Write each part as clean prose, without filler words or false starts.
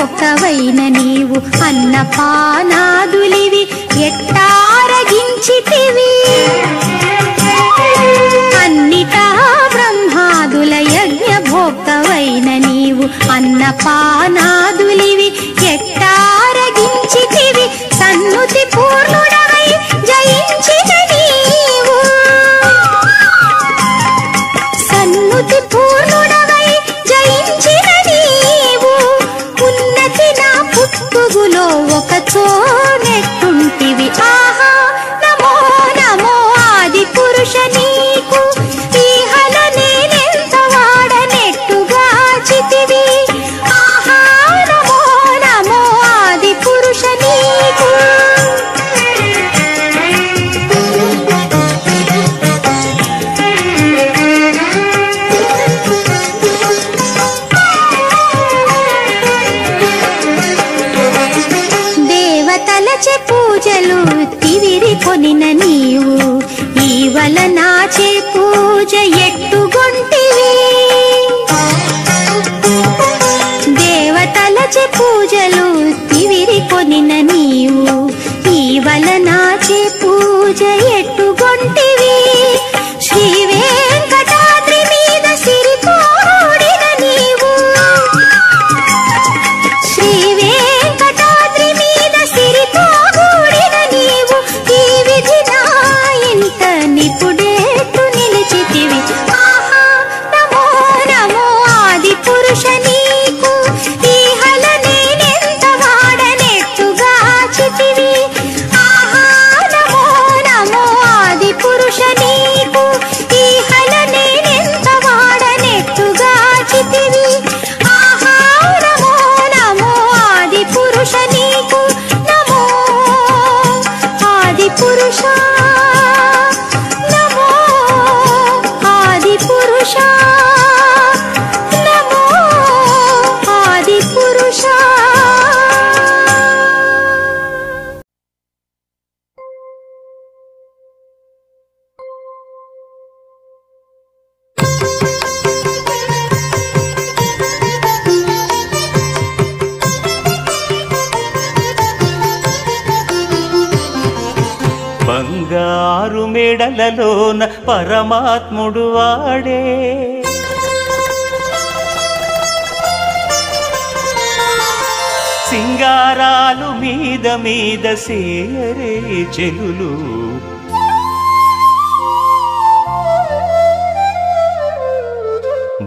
భోక్తవైన నీవు అన్నపానాదులివి ఎట్టారగించితివి అన్నిటా బ్రహ్మాదుల యజ్ఞ భోక్తవైన నీవు అన్నపానాదులివి ఎట్టారగించితివి సన్నుతి పూర్ణుడవై జయించిన నీవు సన్నుతి పూర్ణుడవై జయించిన నీవు ఉన్నతి నా పుట్టుగులో ఒక చోనెట్టుంటివి ఆహా నమో నమో ఆది పురుష నీకు ఈహల నేనెంత వాడనెట్టుగా చితివి ఆహా నమో నమో ఆది పురుష నీకు దేవతలచే పూజలు తివిరి కొనిన నీవు ఈవల నాచే పూజ ఎట్టుగొంటివి దేవతలచే పూజలు తివిరి కొనిన నీవు ఈవల నాచే పూజ ఎట్టుగొంటివి శ్రీ వెంకటాద్రి మీద సిరిపోడిన నీవు శ్రీ వెంకటాద్రి మీద సిరిపోడిన నీవు ఈ విధి నా ఇంత నిపుడేట్టు నిలిచితివి ఆహా నమో నమో ఆది పురుష నీకు ఈహల నేనెంత వాడనెట్టుగా చితివి ఆహా నమో నమో ఆది పురుష నీకు ఈహల నేనెంత వాడనెట్టుగా చితివి ఆహా నమో నమో ఆది పురుష నీకు నమో ఆది పురుష నమో ఆది పురుష నమో ఆది పురుష బంగారు మెడలలోన పరమాత్ముడు వాడే సింగారాలు మీద మీద సేయరే చెలులు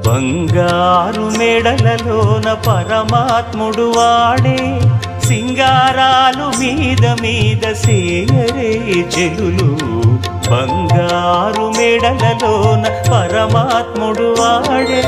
బంగారు మెడలలోన పరమాత్ముడు వాడే సింగారాలు మీద మీద సేయరే చెలులు బంగారు మెడలలోన పరమాత్ముడు వాడే